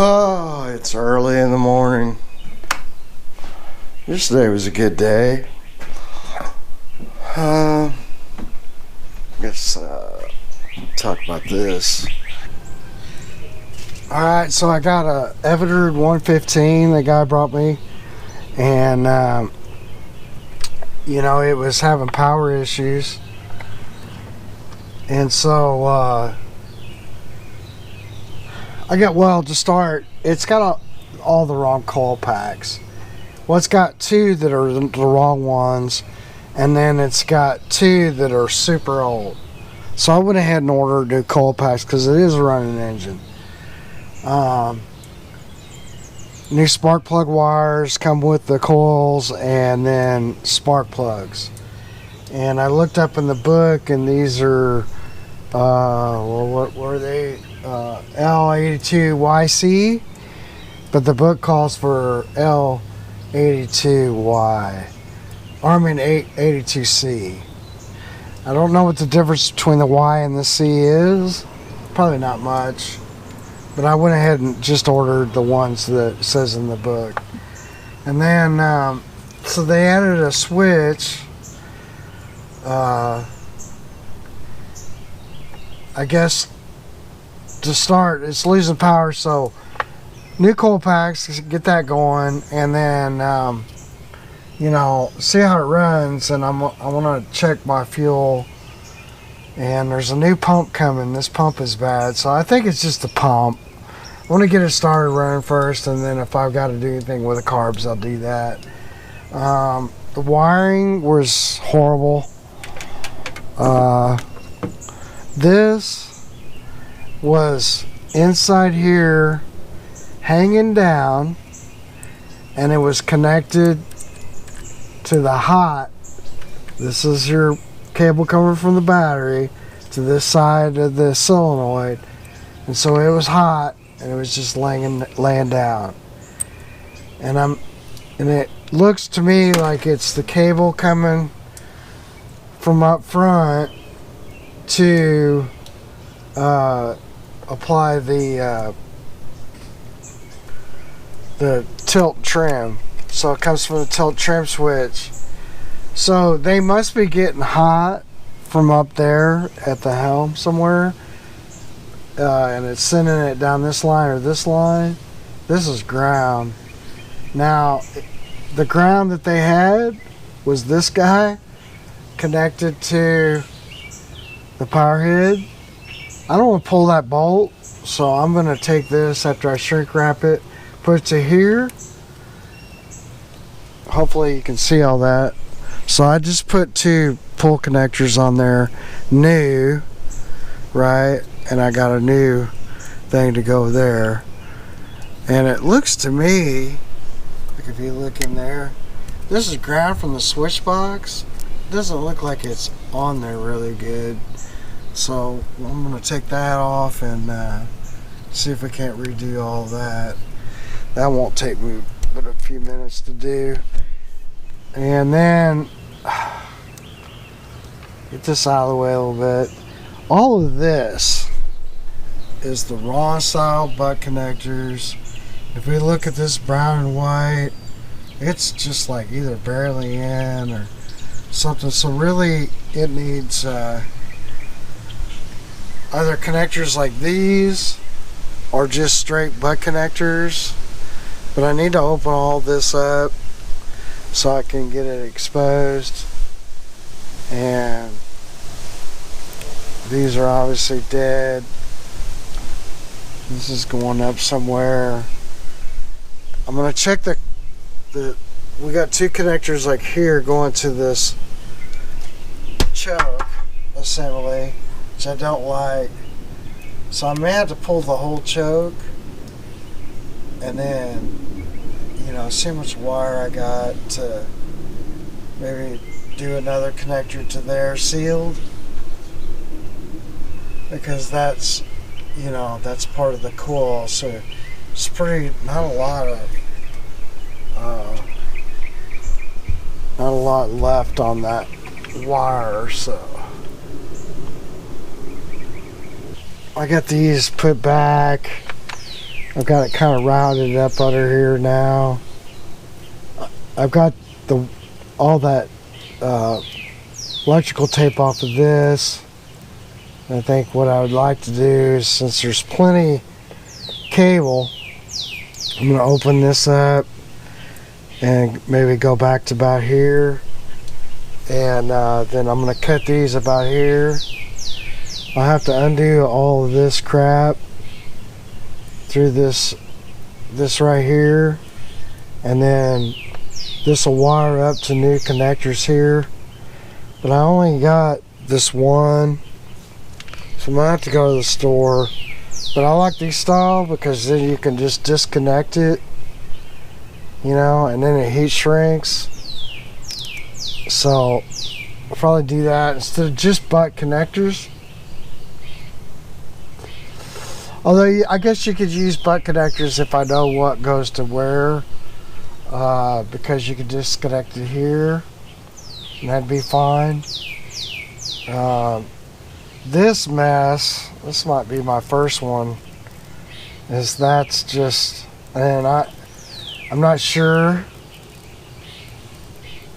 Oh, it's early in the morning. Yesterday was a good day. Let's talk about this. Alright, so I got a Evinrude 115 the guy brought me, and you know, it was having power issues, and so I got, well, to start, it's got all the wrong coil packs. Well, it's got two that are the wrong ones, and then it's got two that are super old. So I went ahead and ordered new coil packs because it is a running engine. New spark plug wires come with the coils, and then spark plugs. And I looked up in the book, and these are well, what were they? L82YC, but the book calls for L82Y, or I mean 82C. I don't know what the difference between the Y and the C is. Probably not much, but I went ahead and just ordered the ones that it says in the book. And then so they added a switch, I guess. To start, it's losing power, so new coil packs, get that going, and then you know, see how it runs. And I want to check my fuel, and there's a new pump coming. This pump is bad, so I think it's just the pump. I want to get it started running first, and then if I've got to do anything with the carbs, I'll do that. The wiring was horrible. This was inside here hanging down, and it was connected to the hot. This is your cable coming from the battery to this side of the solenoid, and so it was hot, and it was just laying down. And it looks to me like it's the cable coming from up front to apply the tilt trim. So it comes from the tilt trim switch. So they must be getting hot from up there at the helm somewhere, and it's sending it down this line or this line. This is ground. Now the ground that they had was this guy connected to the power head. I don't want to pull that bolt, so I'm going to take this after I shrink wrap it, put it to here. Hopefully you can see all that. So I just put two pull connectors on there, new, right? And I got a new thing to go there. And it looks to me, like if you look in there, this is ground from the switch box. It doesn't look like it's on there really good. So I'm going to take that off and see if I can't redo all that. That won't take me but a few minutes to do. And then get this out of the way a little bit. All of this is the raw style butt connectors. If we look at this brown and white, it's just like either barely in or something. So really it needs either connectors like these or just straight butt connectors. But I need to open all this up so I can get it exposed. And these are obviously dead. This is going up somewhere. I'm going to check the we got two connectors like here going to this choke assembly, which I don't like. So I may have to pull the whole choke and then, you know, see how much wire I got to maybe do another connector to there sealed, because that's, you know, that's part of the coil. So it's pretty, not a lot left on that wire. So I got these put back, I've got it kind of routed up under here now. I've got all that electrical tape off of this. I think what I would like to do is, since there's plenty cable, I'm going to open this up and maybe go back to about here, and then I'm going to cut these about here. I'll have to undo all of this crap through this right here, and then this will wire up to new connectors here. But I only got this one, so I'm gonna have to go to the store. But I like these style because then you can just disconnect it, you know, and then it heat shrinks. So I'll probably do that instead of just butt connectors. Although I guess you could use butt connectors if I know what goes to where, because you could disconnect it here and that'd be fine. This mess, this might be my first one, is that's just, and I'm not sure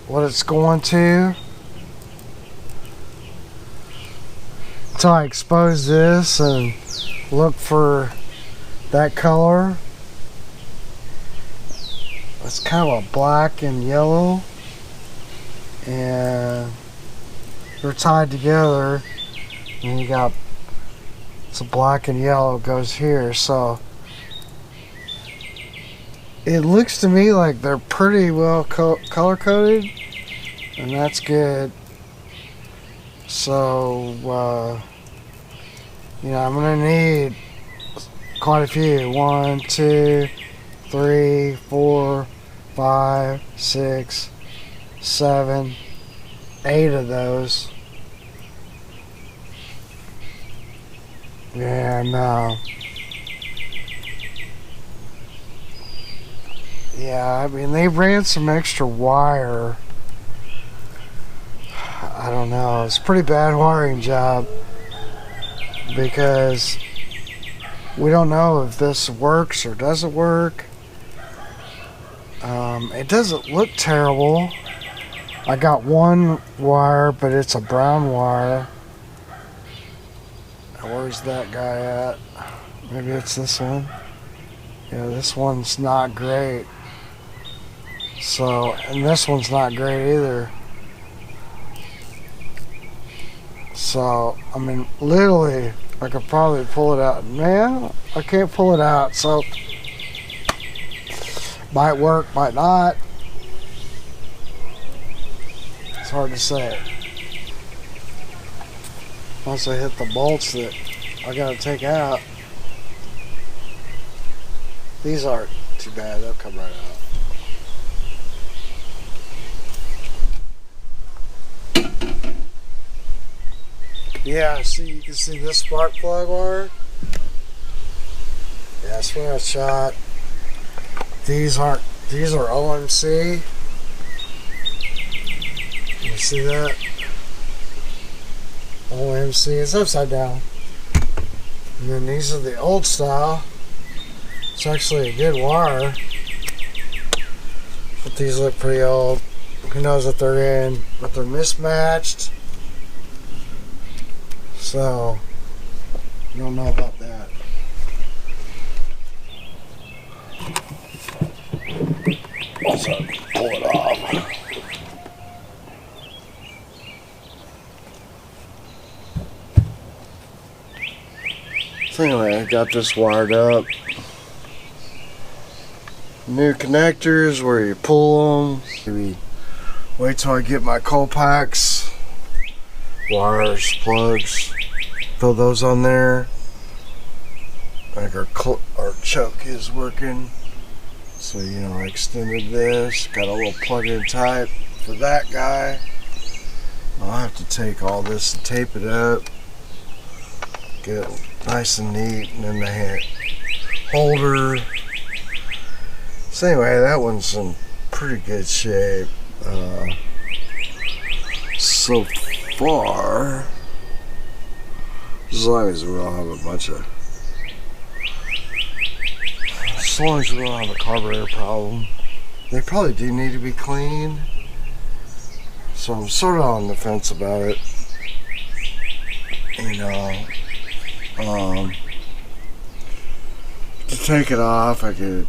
what it's going to until I expose this and look for that color. It's kind of a black and yellow, and they're tied together, and you got, it's a black and yellow goes here. So it looks to me like they're pretty well color coded, and that's good. So you know, I'm gonna need quite a few. 1, 2, 3, 4, 5, 6, 7, 8 of those. Yeah, no. Yeah, I mean, they ran some extra wire. I don't know, it's a pretty bad wiring job, because we don't know if this works or doesn't work. It doesn't look terrible. I got one wire, but it's a brown wire. Where's that guy at? Maybe it's this one. Yeah, this one's not great. So, and this one's not great either. So, I mean, literally, I could probably pull it out. Man, I can't pull it out, so might work, might not. It's hard to say. Once I hit the bolts that I gotta take out. These aren't too bad, they'll come right out. Yeah, see, you can see this spark plug wire. Yeah, that's where I shot. These are OMC. You see that? OMC, it's upside down. And then these are the old style. It's actually a good wire, but these look pretty old. Who knows what they're in, but they're mismatched. So, you don't know about that. Also, pull it off. So anyway, I got this wired up. New connectors where you pull them. Maybe wait till I get my cold packs, wires, plugs, throw those on there. I think our choke is working. So, you know, I extended this, got a little plug-in type for that guy. I'll have to take all this and tape it up, get it nice and neat, and then the holder. So anyway, that one's in pretty good shape so far, as long as we don't have a bunch of long as we don't have a carburetor problem. They probably do need to be cleaned. So I'm sort of on the fence about it. You know, to take it off, I could,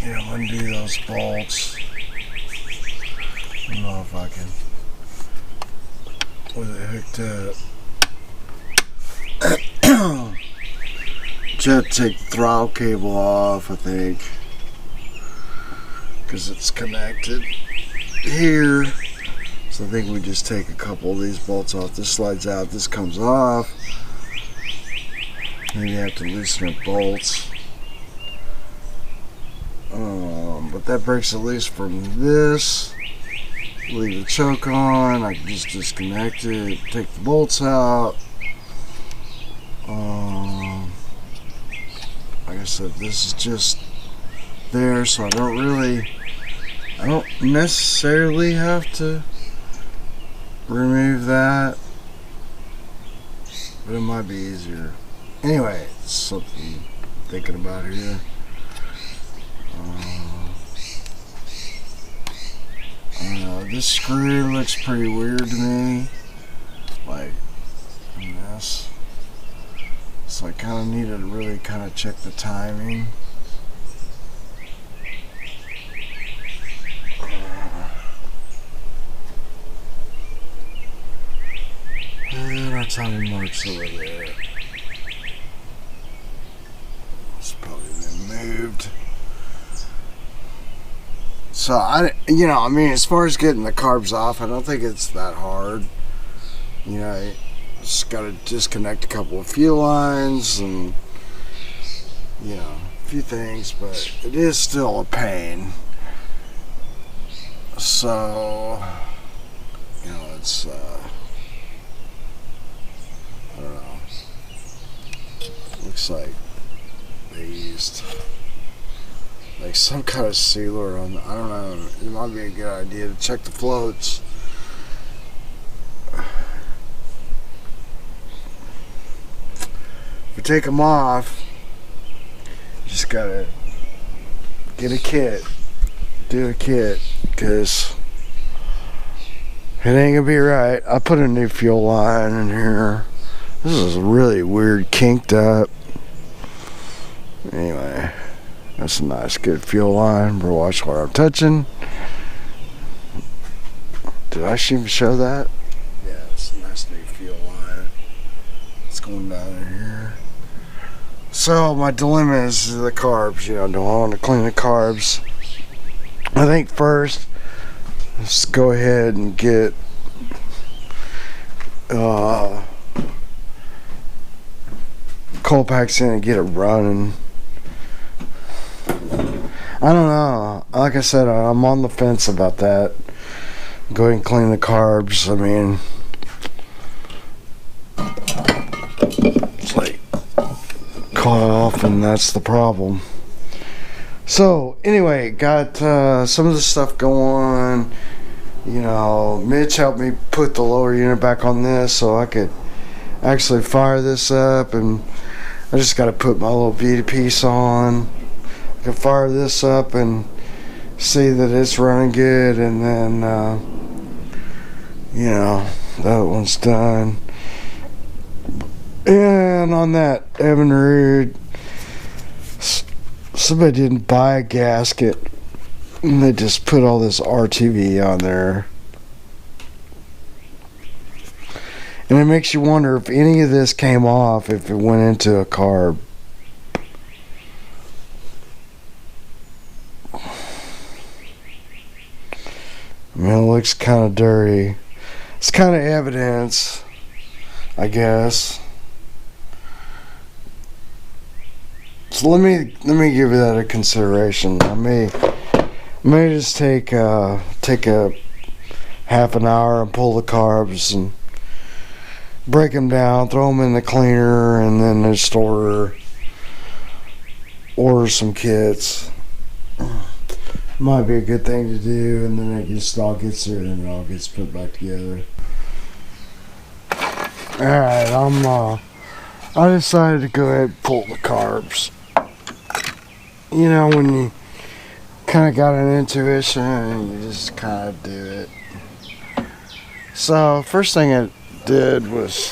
you know, undo those bolts. I don't know if I can, with it hooked up. Just take the throttle cable off, I think, because it's connected here. So I think we just take a couple of these bolts off. This slides out, this comes off. Then you have to loosen your bolts. But that breaks it loose from this. Leave the choke on. I can just disconnect it, take the bolts out. Like I said, this is just there, so I don't necessarily have to remove that, but it might be easier. Anyway, it's something I'm thinking about here. I don't know, this screw looks pretty weird to me, like this. So I kind of need to really kind of check the timing. And our timing marks over there. It's probably been moved. So I mean, as far as getting the carbs off, I don't think it's that hard. You know, just got to disconnect a couple of fuel lines and, you know, a few things, but it is still a pain. So, you know, it's, I don't know. Looks like they used like some kind of sealer on, I don't know, it might be a good idea to check the floats. If you take them off, you just gotta get a kit, do a kit, because it ain't gonna be right. I put a new fuel line in here. This is really weird, kinked up. Anyway, that's a nice, good fuel line. But watch what I'm touching. Did I even show that? Yeah, it's a nice new fuel line. It's going down in here. So my dilemma is the carbs. You know, do I want to clean the carbs? I think first, let's go ahead and get cold packs in and get it running. I don't know. Like I said, I'm on the fence about that. Go ahead and clean the carbs. I mean, it's like caught off, and that's the problem. So anyway, got some of the stuff going. You know, Mitch helped me put the lower unit back on this so I could actually fire this up, and I just got to put my little VD piece on. I can fire this up and see that it's running good, and then you know, that one's done. And on that Evinrude, somebody didn't buy a gasket, and they just put all this RTV on there. And it makes you wonder if any of this came off, if it went into a carb. I mean, it looks kind of dirty. It's kind of evidence, I guess. So let me give you that a consideration. I may just take a half an hour and pull the carbs and break them down, throw them in the cleaner, and then just order some kits. Might be a good thing to do, and then it just all gets there and it all gets put back together. Alright, I decided to go ahead and pull the carbs. you know, when you kind of got an intuition and you just kind of do it. So first thing I did was,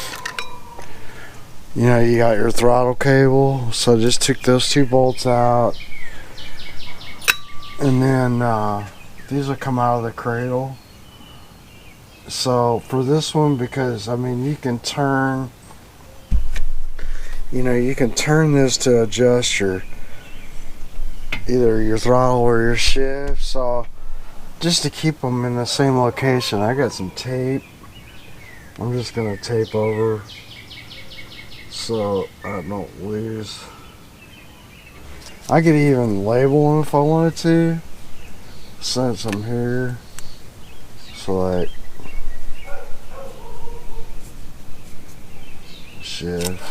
you know, you got your throttle cable, so I just took those 2 bolts out, and then these will come out of the cradle. So for this one, because I mean you can turn, you know, you can turn this to adjust your either your throttle or your shift. So just to keep them in the same location, I got some tape. I'm just gonna tape over so I don't lose. I could even label them if I wanted to, since I'm here. So like shift.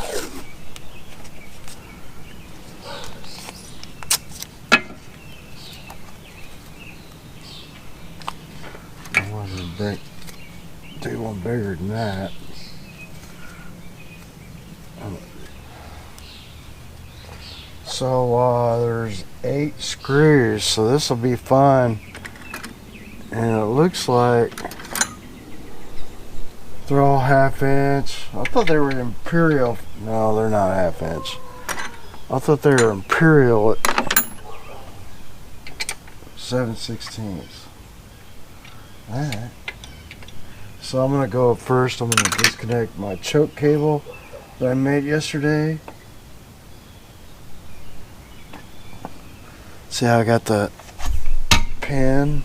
I wanted to do one bigger than that. So there's 8 screws, so this will be fun. And it looks like they're all 1/2 inch. I thought they were imperial. No, they're not 1/2 inch. I thought they were imperial at 7/16. Alright. So I'm gonna go first. I'm gonna disconnect my choke cable that I made yesterday. See how I got the pin?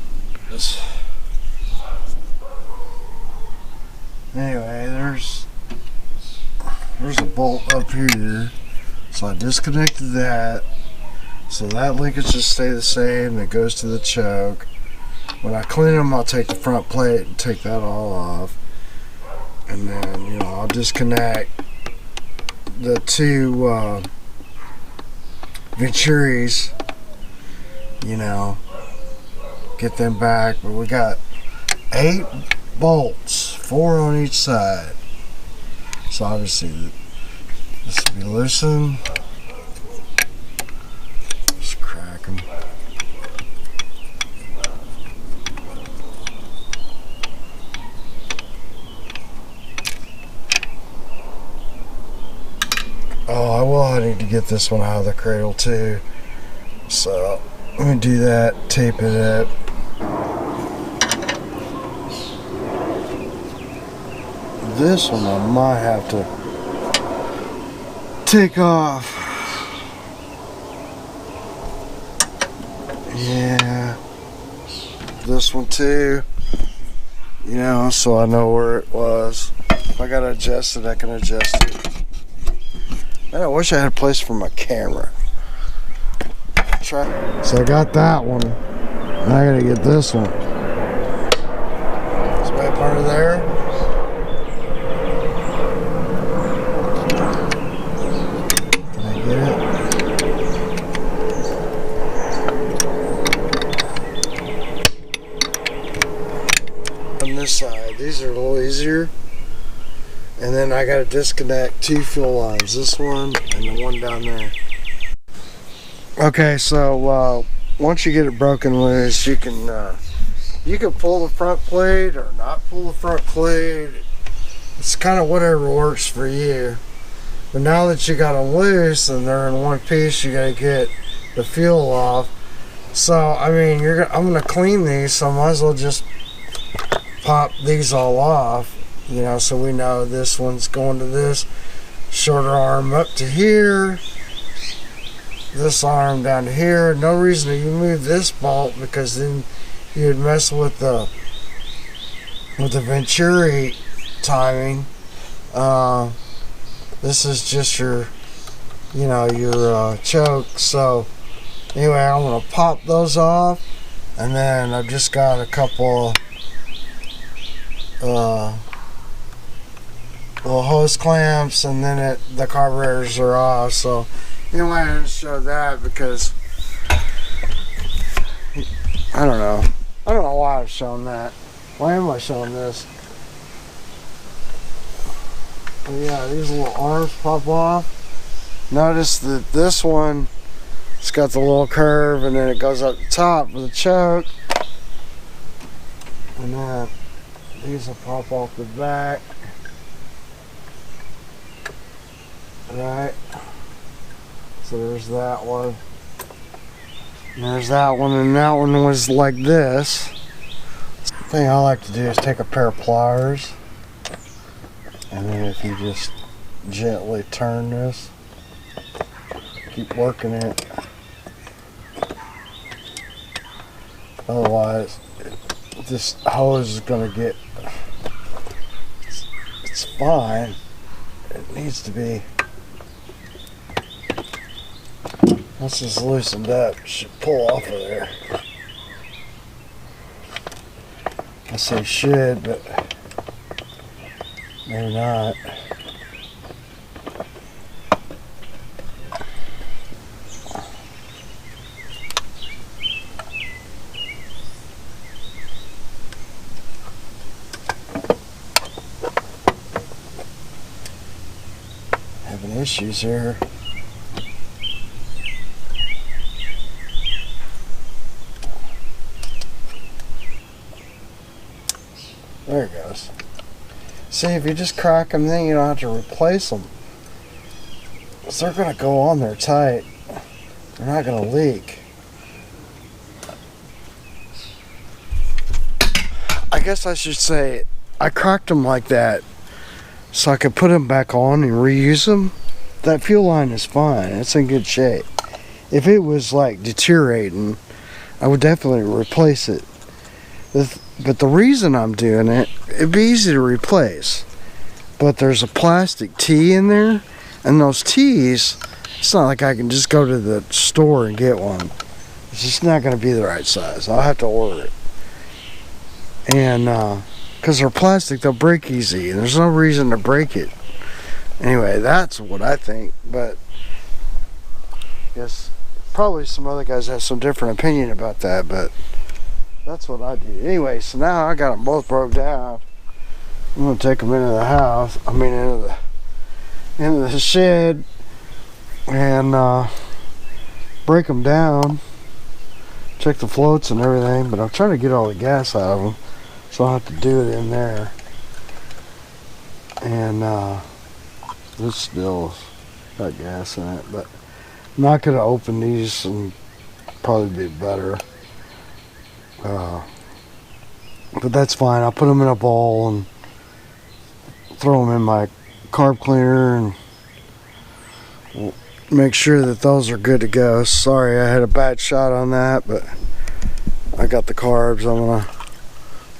Anyway, there's a bolt up here, so I disconnected that. So that linkage should stay the same. It goes to the choke. When I clean them, I'll take the front plate and take that all off, and then, you know, I'll disconnect the 2 Venturis. You know, get them back. But we got 8 bolts, 4 on each side. So obviously this will be loosened. Just crack them. Oh, I need to get this one out of the cradle too. So let me do that, tape it up. This one I might have to take off. Yeah. This one too. You know, so I know where it was. If I gotta adjust it, I can adjust it. Man, I wish I had a place for my camera. So I got that one. Now I gotta get this one. Is my part of there? Can I get it? On this side, these are a little easier. And then I gotta disconnect 2 fuel lines. This one and the one down there. Okay, so once you get it broken loose, you can pull the front plate or not pull the front plate. It's kind of whatever works for you. But now that you got them loose and they're in one piece, you gotta get the fuel off. So I mean, I'm gonna clean these, so I might as well just pop these all off. You know, so we know this one's going to this shorter arm up to here. This arm down to here. No reason to move this bolt, because then you would mess with the Venturi timing. This is just your, you know, your choke. So anyway, I'm gonna pop those off, and then I've just got a couple little hose clamps, and then the carburetors are off. So anyway, I didn't show that because I don't know why I've shown that. Why am I showing this? But yeah, these little arms pop off. Notice that this one It's got the little curve, and then it goes up the top with a choke. And then these will pop off the back. Right. So there's that one. And there's that one, and that one was like this. The thing I like to do is take a pair of pliers, and then if you just gently turn this, keep working it. Otherwise, this hose is going to get, it's fine. It needs to be, once it's loosened up, it should pull off of there. I say should, but maybe not. Having issues here. There it goes. See, if you just crack them, then you don't have to replace them. So they're going to go on there tight. They're not going to leak. I guess I should say I cracked them like that so I could put them back on and reuse them. That fuel line is fine. It's in good shape. If it was like deteriorating, I would definitely replace it. But the reason I'm doing it, it'd be easy to replace. But there's a plastic tee in there, and those tees, it's not like I can just go to the store and get one. It's just not going to be the right size. I'll have to order it. And because they're plastic, they'll break easy, and there's no reason to break it. Anyway, that's what I think. But I guess probably some other guys have some different opinion about that, but that's what I do. Anyway, so now I got them both broke down. I'm gonna take them into the house. I mean, into the shed, and break them down. Check the floats and everything. But I'm trying to get all the gas out of them, so I'll have to do it in there. And this still's got gas in it, but I'm not gonna open these, and probably be better. But that's fine. I'll put them in a bowl and throw them in my carb cleaner and make sure that those are good to go. Sorry, I had a bad shot on that, but I got the carbs. I'm gonna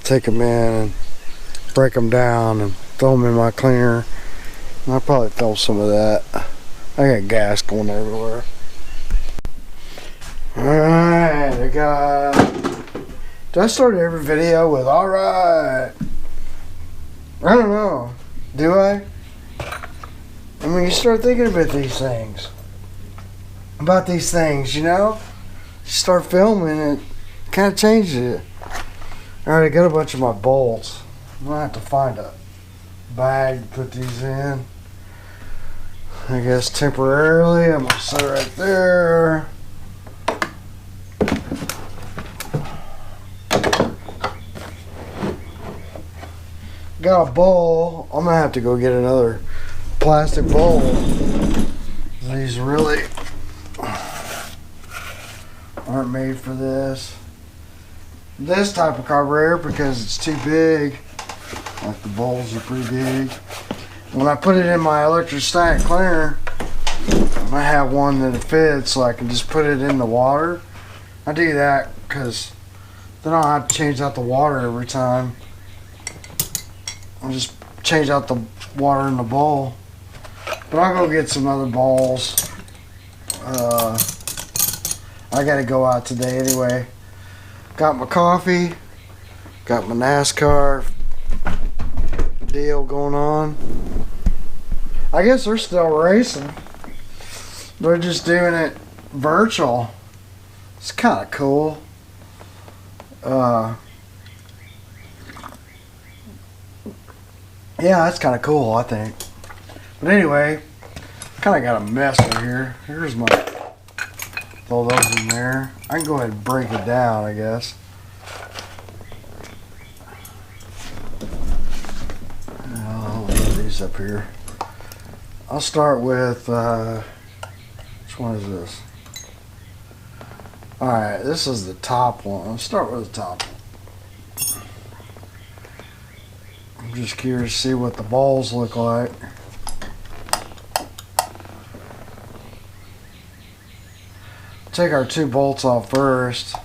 take them in and break them down and throw them in my cleaner. And I'll probably film some of that. I got gas going everywhere. Alright, I got... Do I start every video with alright? I don't know. Do I? I mean, you start thinking about these things. You know? You start filming, it kind of changes it. Alright, I got a bunch of my bolts. I'm going to have to find a bag to put these in. I guess temporarily, I'm going to set it right there. Got a bowl. I'm gonna have to go get another plastic bowl. These really aren't made for this type of carburetor because it's too big. Like the bowls are pretty big. When I put it in my electrostatic cleaner, I have one that fits, so I can just put it in the water. I do that because then I don't have to change out the water every time. I'll just change out the water in the bowl. But I'll go get some other bowls. I gotta go out today anyway. Got my coffee. Got my NASCAR deal going on. I guess they're still racing. They're just doing it virtual. It's kind of cool. Yeah, that's kind of cool, I think. But anyway, kind of got a mess right here. Here's my throw those in there. I can go ahead and break it down, I guess. I'll leave these up here. I'll start with, which one is this? Alright, this is the top one. I'll start with the top one. I'm just curious to see what the balls look like. Take our 2 bolts off first.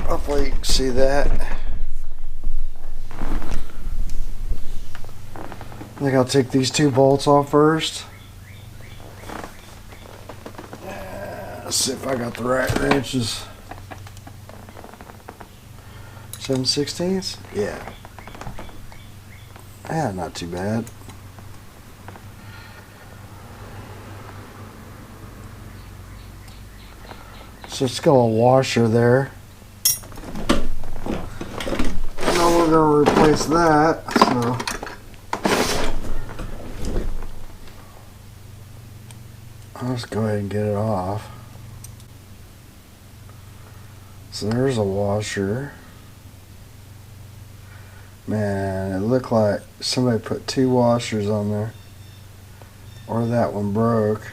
Hopefully you can see that. I think I'll take these 2 bolts off first. Let's see if I got the right wrenches. 7/16? Yeah. Yeah, not too bad. So let's go a washer there. Now we're going to replace that. So I'll just go ahead and get it off. So there's a washer. Man, it looked like somebody put 2 washers on there. Or that one broke.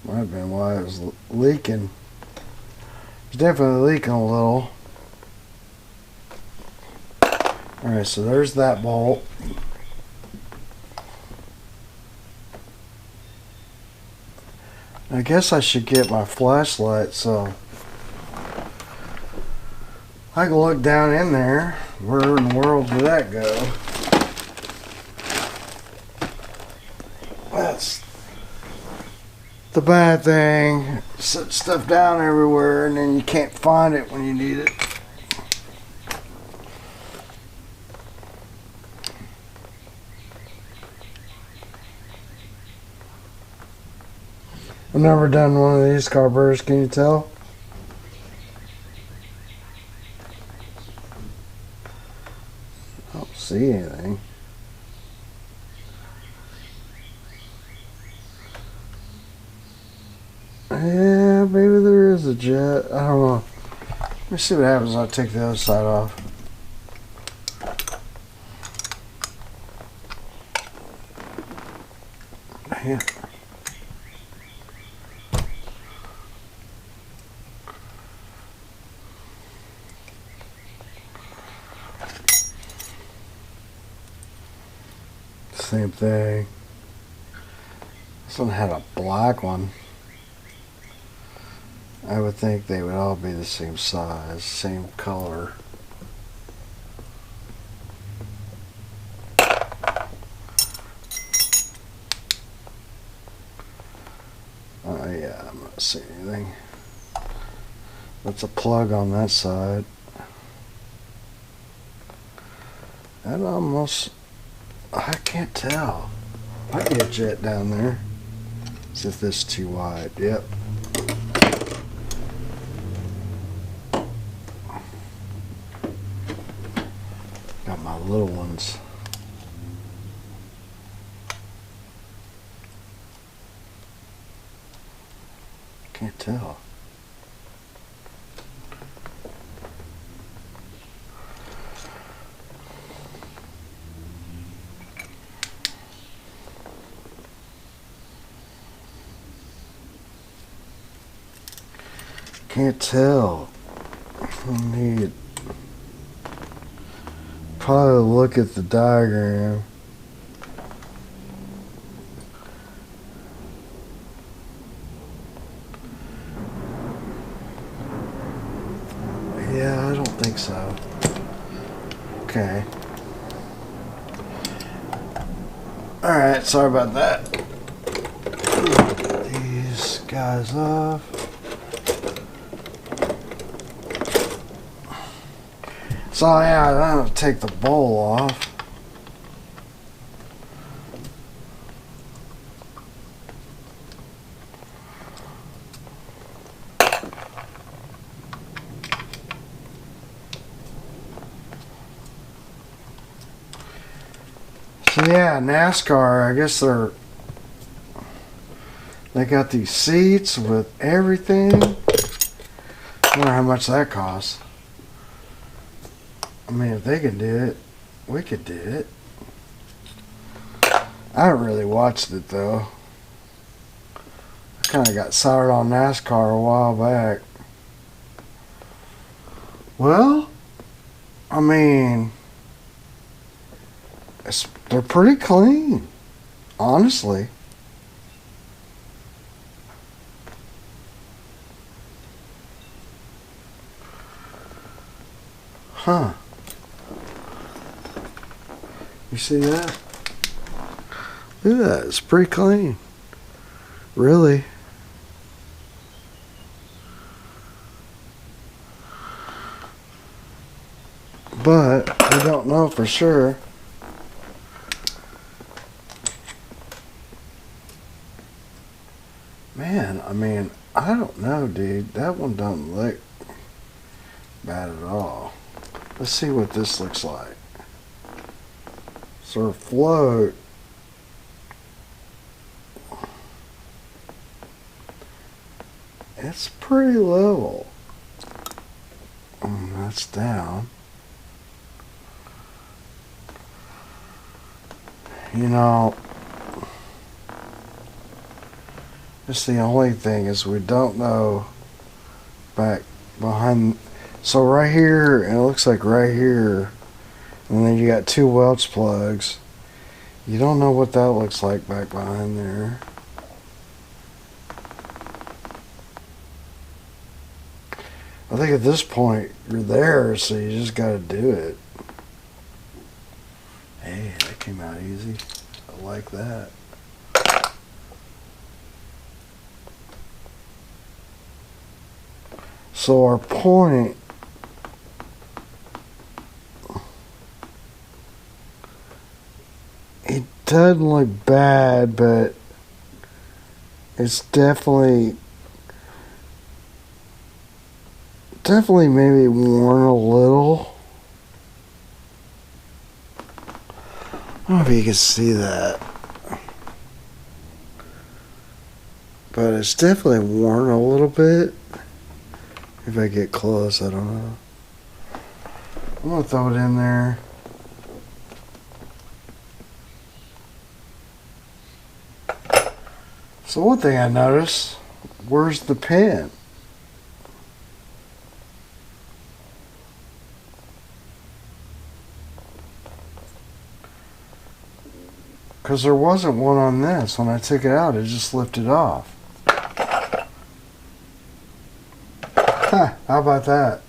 Might have been why it was leaking. It's definitely leaking a little. Alright, so there's that bolt. I guess I should get my flashlight so I can look down in there. Where in the world did that go? That's the bad thing. Set stuff down everywhere and then you can't find it when you need it. I've never done one of these carburetors, can you tell? I don't see anything. Yeah, maybe there is a jet. I don't know. Let me see what happens when I take the other side off. Yeah. Same thing. This one had a black one. I would think they would all be the same size, same color. Yeah, I'm not seeing anything. That's a plug on that side. That almost, I can't tell. Might be a jet down there. See if this is too wide. Yep. Got my little ones. Can't tell. Can't tell. I need probably look at the diagram. Yeah, I don't think so. Okay. Alright, sorry about that. Get these guys off. So yeah, I'm gonna take the bowl off. So yeah, NASCAR, I guess they got these seats with everything. I wonder how much that costs. I mean, if they can do it, we could do it. I haven't really watched it though. I kind of got started on NASCAR a while back. Well, I mean, they're pretty clean, honestly. Huh. You see that? Look at that. It's pretty clean. Really. But we don't know for sure. Man, I mean, I don't know, dude. That one doesn't look bad at all. Let's see what this looks like. So float. It's pretty level. That's down. You know, just the only thing is we don't know back behind. So right here, and it looks like right here, and then you got two Welch plugs. You don't know what that looks like back behind there. I think at this point you're there, so you just got to do it. Hey, that came out easy. I like that. So our point, it doesn't look bad, but it's definitely maybe worn a little. I don't know if you can see that, but it's definitely worn a little bit. If I get close, I don't know. I'm gonna throw it in there. So one thing I noticed, where's the pin? Because there wasn't one on this. When I took it out, it just lifted off. Huh, how about that?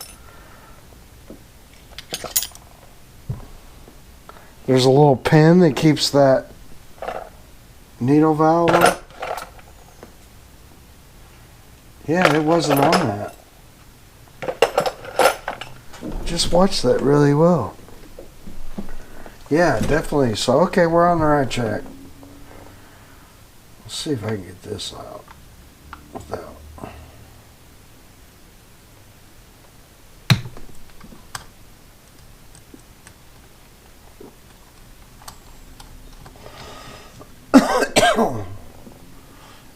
There's a little pin that keeps that needle valve on. Yeah, it wasn't on that. Just watch that really well. Yeah, definitely. So, okay, we're on the right track. Let's see if I can get this out without.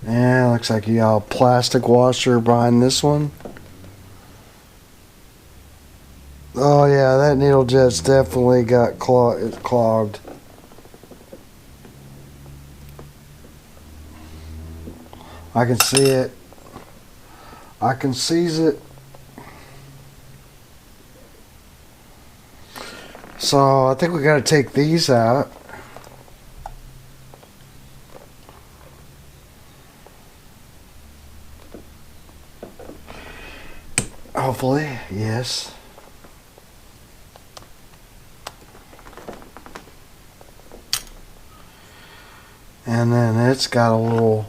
Yeah, looks like you got a plastic washer behind this one. Oh yeah, that needle jet's definitely got clogged. I can see it. I can seize it. So I think we got to take these out. Hopefully, yes. And then it's got a little,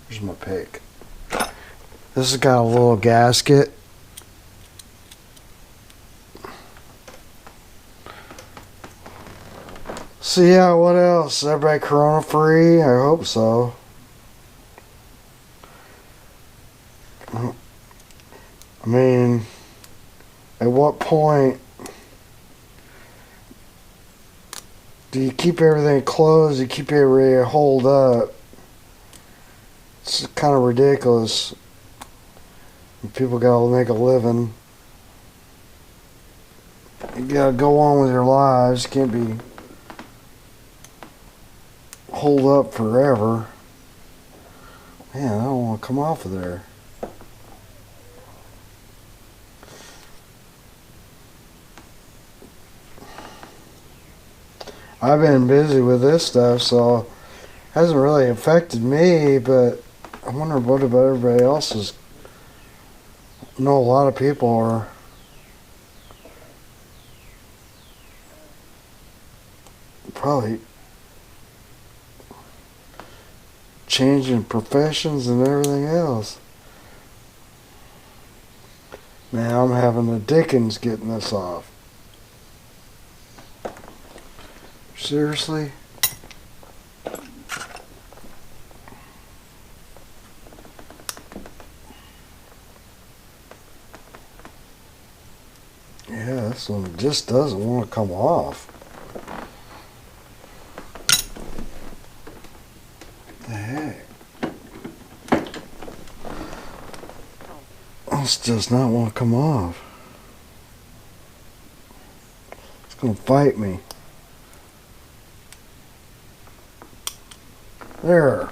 here's my pick. This has got a little gasket. So yeah, what else? Everybody corona free? I hope so. I mean, at what point Do you keep everything closed? You keep everything hold up? It's kind of ridiculous. People gotta make a living. You gotta go on with your lives. You can't be hold up forever. Man, I don't want to come off of there. I've been busy with this stuff, so it hasn't really affected me, but I wonder what about everybody else's. I know a lot of people are probably changing professions and everything else. Man, I'm having the dickens getting this off. Seriously? Yeah, this one just doesn't want to come off. What the heck? This does not want to come off. It's going to fight me. There.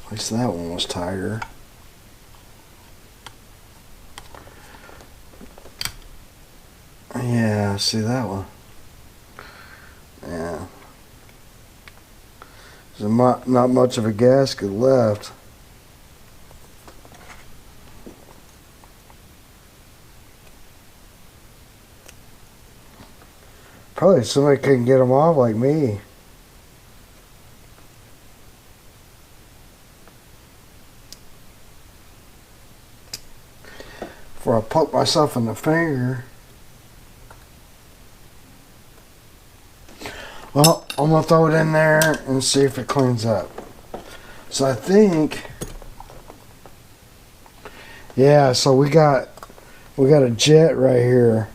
At least that one was tighter. Yeah, see that one. Yeah. There's not much of a gasket left. Probably somebody couldn't get them off like me. Before I poke myself in the finger. Well, I'm going to throw it in there and see if it cleans up. So I think, yeah, so we got a jet right here.